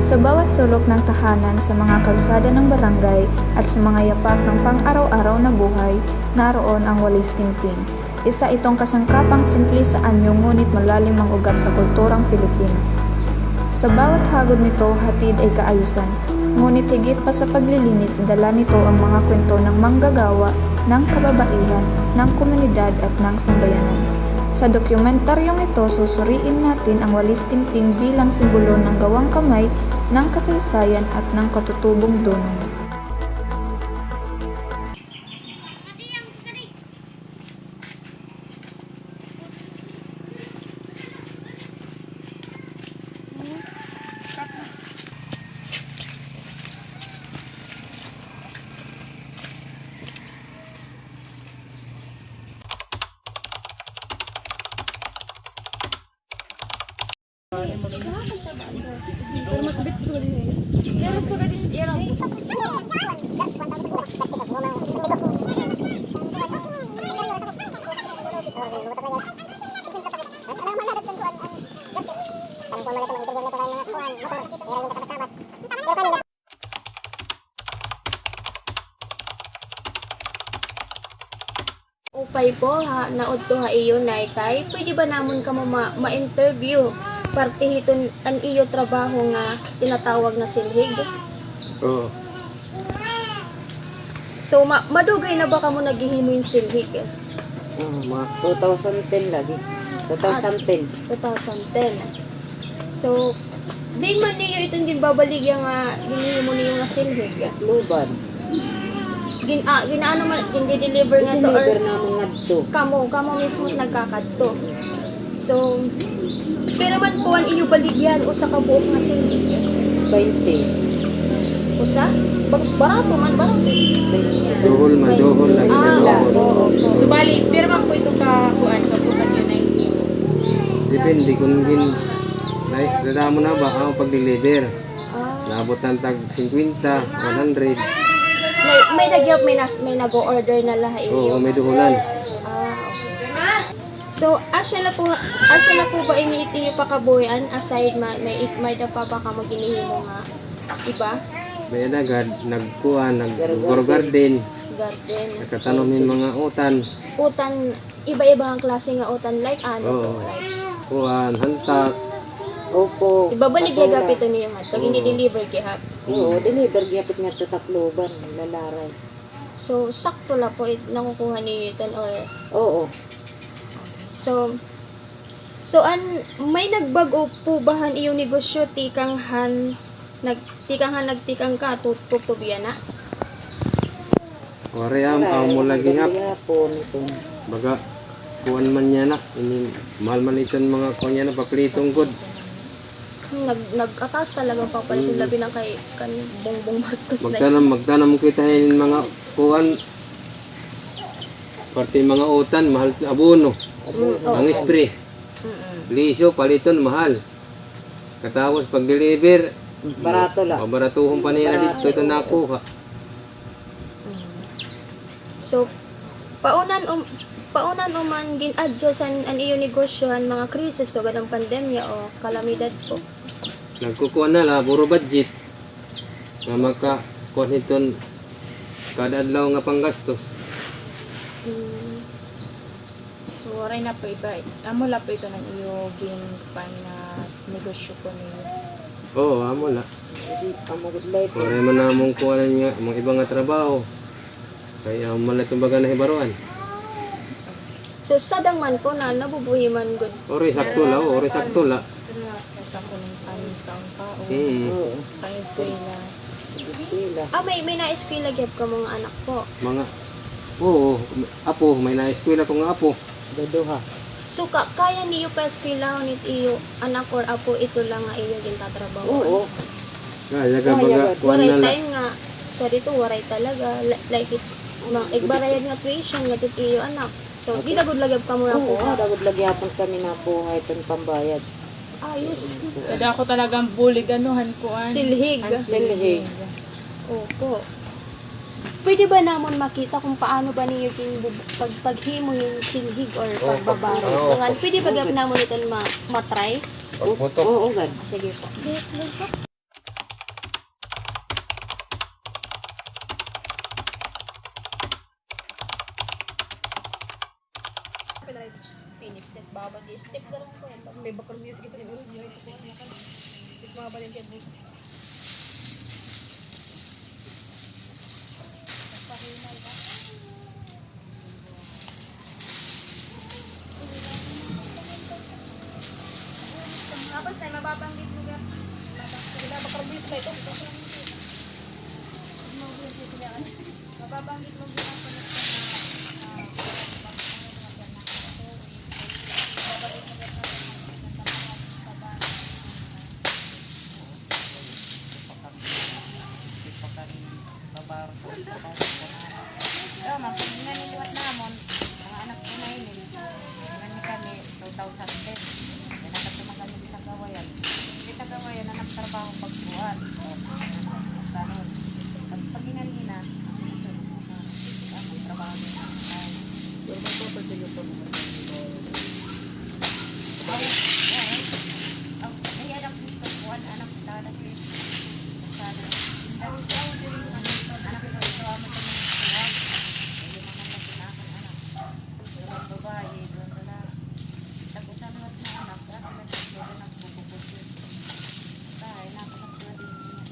Sa bawat sulok ng tahanan, sa mga kalsada ng barangay at sa mga yapak ng pang-araw-araw na buhay, naroon ang walis tingting. Isa itong kasangkapang simple sa anyo ngunit malalim ang ugat sa kulturang Pilipino. Sa bawat hagod nito, hatid ay kaayusan. Ngunit higit pa sa paglilinis, dala nito ang mga kwento ng manggagawa, ng kababaihan, ng komunidad at ng sambayanan. Sa dokumentaryong ito, susuriin natin ang walis tingting bilang simbolo ng gawang kamay, ng kasaysayan at ng katutubong dunong. Upay po ha, naod to ha iyo naitay, pwede ba namon ka mo ma-interview? Partihiton ang iyo trabaho nga tinatawag na silhig. Oo. So madugay na ba ka mo naghihimo yung silhig? Mga 2010 lagi. 2010. 2010. So, di man niyo itong din babaligya nga ginihimo niyo nga silhig. Luban. Ginaano man deliver nga to or Deliver naman nga to. kamo mismo nagkakadto. So, pero man po ang inyo baligyan o sa kabuok nga silhig. 20. Usa? Barato man, barato. 20. Dohol man, dohol lagi na dohol. Oo. So bali, pero man po ito kakuan yun ay Depende kung dada mo na ba ang pag-deliver. Naabot ng tag 50, 100. May may nag-order na lahat Oo, inyo. may duhulan. Okay. So, asya na po ba imiitin niyo pa kabuhian aside may pa ka maginihimo nga iba? May adagad, nagkuhan, nag-grow garden, Garden. nakatanom yung mga utan. Utan, iba-iba ang klase nga utan like ano Oo. po like. Kuhan, hantak. Opo. Ibabalik Patola. gagapit niyo nga pag hindi deliver kihap. Oo, deliver gyapit nga to Tacloban, lalaray. So, sakto la po nakukuha niyo ito or Oo. So may nagbago po bahan iyong negosyo tikang nagtikang ka tutubiyan na. Wariam, ang mo lagi hap. po nito. Baga, kuhan man niya na. Ini, mahal man ito mga kuhan niya na, paplitong good. Nag-atas talagang papalit labi ng kay Bongbong Marcos na. Magtanam kita yung mga kuhan. Pati mga utan, mahal sa abono. Ang spray. Liso, paliton, mahal. Katapos pag-deliver, Barato la. pabaratuhong pa niya dito ito nakuha. So paunan man gin-adjust ang iyong negosyohan mga krisis o ganang pandemya o kalamidad po. Nagkukuha na la, puro budget. Nga makakuha nito kada adlaw nga panggastos. so waray na po iba. Amo la po ito ng iyo pan na negosyo ko niyo. Oo, amo la. Amagudlay po. Pare man namong kuha na nga, mga ibang nga trabaho. Kaya malatong baga na hibaruan. So sadang man po na nabubuhi man good. Ori sakto la, ori sakto la. Sa ko ng taong tao. Oo. Sa eskwela. Sila. May na-eskwela gyud ka mga anak po. Mga, oo, apo, may na-eskwela ko nga apo. Daduha. So kaya niyo pa eskwelahon it iyo anak or apo ito lang nga iyo gintatrabaho. Oo. Kaya ka baga, kuha Waray na la. time nga sa dito waray talaga like it igbarayad nga tuition nga tit iyo anak. So di dagod lagab ka mo Oo, po. dagod lagyapon kami na po itong pambayad. Ayos. Kada ako talagang bully ganuhan kuan. Silhig. Silhig. Opo. Pwede ba namon makita kung paano ba ninyo paghimo yung silhig or pagbabaros? Tungan, pwede ba namon ito matry? Oo, gad. Sige po. finish step baba di step dalang ko yan. May background music ito rin. Yung ito po. Ito mga balintyan mo. Tapos ay mababanggit mo yan. Wala background music ito. Mababanggit mo yan ako na Oh, mapaginganiwat namon. Mga anak ko na ini. Ngani kami 2010. Nakatuma kami sa gawayan. Kita gawayan na nagtrabaho pagbuhat. Kanon. Tapos pag inanina, ang trabaho nila. Ay, anak ko pagbuhat, anak ko talaga. Sana. Ay, ikaw din anak ko sa amo sa mga babae, doon na tagusan mo na anak, at nagsasabi na nagpupupos yun. Tayo, nakakaswa din yun.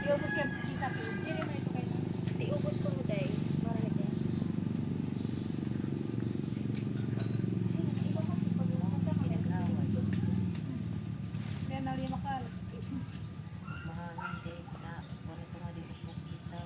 Iubos yan. Isa po. iubos ko mo dahil. Marami din. Yan, nalimakal. Mahal din na, wala ko nga din kita.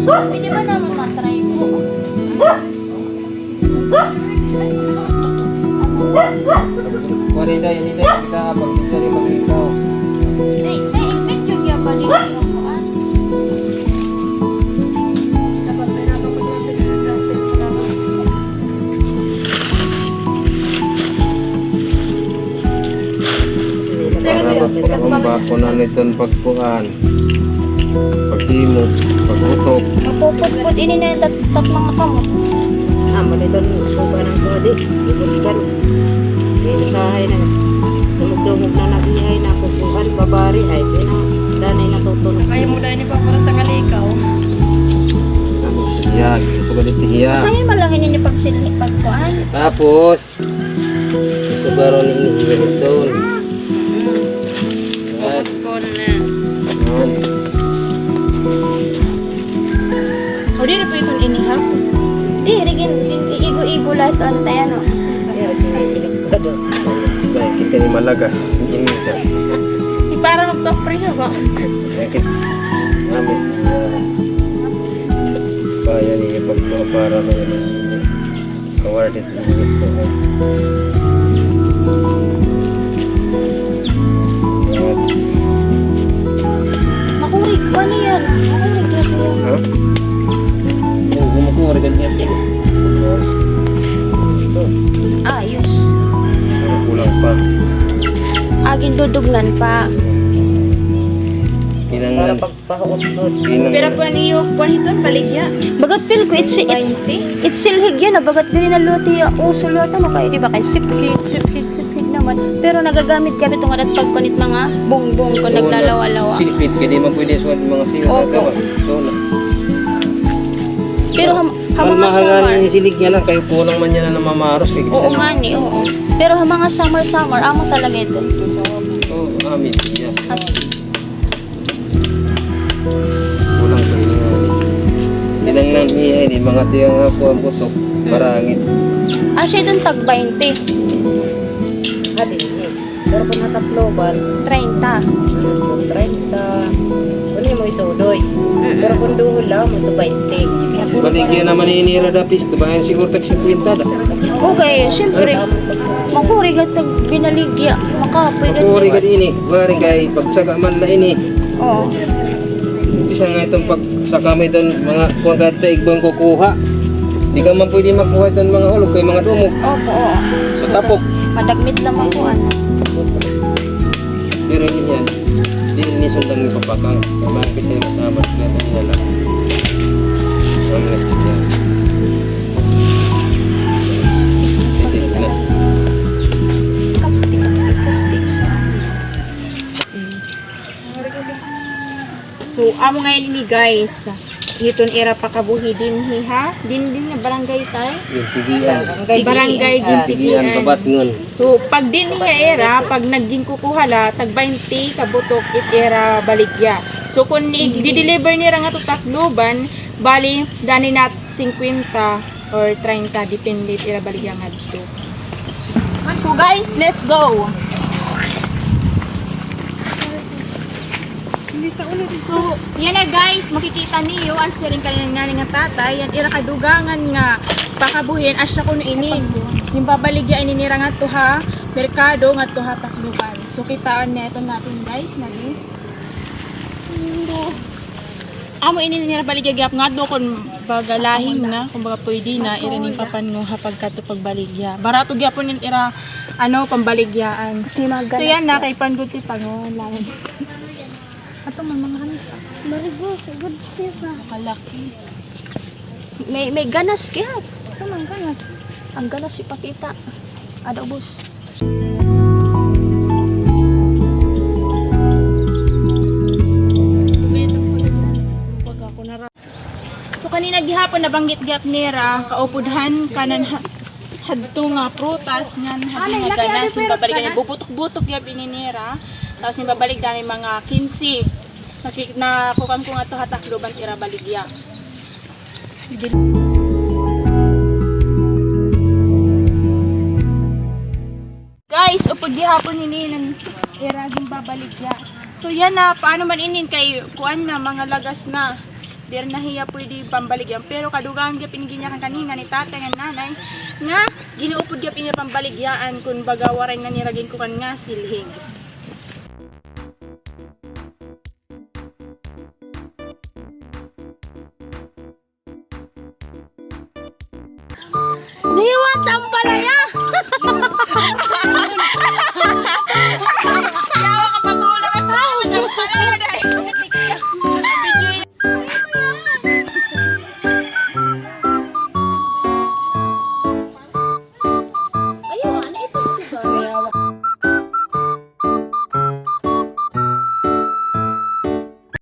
Pwede ba naman matry po? Warida, yan ito. Kita pagpinta rin mag-ikaw. Invent yung yung balik yung kuan. Dapat may napapagdating sa atin sa dapat. Para pagkumbako na nitong pagkuhan. Paghimo, pagkutok. Mapuput-put ini na yung tat mga kamot. Amo nito suba ng kodi. Ibutkan. Dito sa hay na. Dumugdumog na nabihay na kukuhan babari ay danay na tutunog. Kaya mo dahil ni pa para sa ngalikaw. Iya, sugalit iya. Sa'yo malangin ini pagkuan. Tapos, sugaro ni ini ganito. At, Ko na. yan. O di na po itong inihap. Di, rigin, iigo-igo lahat ang tayo, no? Baik, kita ni malagas. Ini kan. Di para magpa-free na ba? Sakit. Amin. Supaya ni pagpapara na yun. Kawardet na ito. Makurig pa niyan. Makurig na po. Ha? Oo, gumukuha ganyan. Ayos. Kulang pa. Aging dudugnan pa. Kinang Pagpahuot-huot. Pero po niyo kuaniton baligya. Bagat feel ko, it's silhig yun, bagat din na luti, uso luto, no kayo, di ba, kay sipid naman. Pero nagagamit kami itong adat pagkunit mga bongbong ko naglalawa-lawa. Silipit, kaya di man pwede suwad mga singa. Opo. So, Pero hamang mahal summer, nga ni silig niya lang, kayo kulang man niya na namamaros. oo nga ni, oo. Pero hamang summer, amo talaga ito. Oo, amin. Yeah. As, Kulang pa yun. Inang nang hiya, hindi mga tiyang ako ang putok. Parangit. siya itong tag 20. Hadi. Pero kung natakloban, 30. 30. Ano mo isudoy? Pero kung duhol lang, mo to 20. Baligyan naman inira da pisto bayan siguro tag 50 da. Okay, syempre. Makuri gat pag binaligya. Makapoy gat. Puri ka ini, waring kay pagsaga man na ini. Oo. Bisa nga itong pagsaka mo doon mga kuwan ka ito igbang kukuha. Di ka man pwede makuha itong mga hulog kay mga dumog. Opo, oo. Sa tapok. Madagmit naman po ano. Pero yun yan. Di ni sundang ni papakang. Kapag kita yung kasama. Kaya tayo na lang. Samlet yan. Titis na. So, amo ngayon ni guys. Iton era pakabuhi din ha. Din na barangay tayo. Yung tigian. Barangay din Tigian tigian. kabat ngon. So, pag din niya era, pag naging kukuhala, tag 20 kabutok it era baligya. So, kung i-deliver niya nga to takluban, bali, dani nat 50 or 30, depende era baligya nga dito. So, guys, let's go! So, yan na guys, makikita niyo ang siring kanina nga nga tatay, yan ira kadugangan nga pakabuhin asya kuno ini. Yung babaligya ininira nga to ha, merkado nga to ha takluban. So kitaan neto natin guys, naging amo ininira baligya gyap nga do kon bagalahing na, kumbaga pwede na ira ning papan nga hapag kadto pagbaligya. Barato gyapon nin ira ano pambaligyaan. So yan na kay panduti pangon lang. Ato man mga hanip pa. Marigos, good diba? Kalaki. May ganas kaya. Ito man ganas. Ang ganas ipakita. Ada ubos. So kanina gihapon nabanggit gyap nira kaupudhan kanan hadto nga prutas ngan hadin nga ganas yung babalik na bubutok-butok gyap ini nira. Tapos yung babalik dami mga 15. Nakukan ko nga to hatakloban tira baligya. Guys, upod gihapon ini ng iraging babaligya. So yan na, paano man inin kay kuan na mga lagas na. Dir na hiya pwede pambaligyan. Pero kadugang gyud pinigyan kan kanina ni tatay nga nanay nga ginuupod gyud pambaligyaan kun bagawaray nga niragin ko kan nga silhing.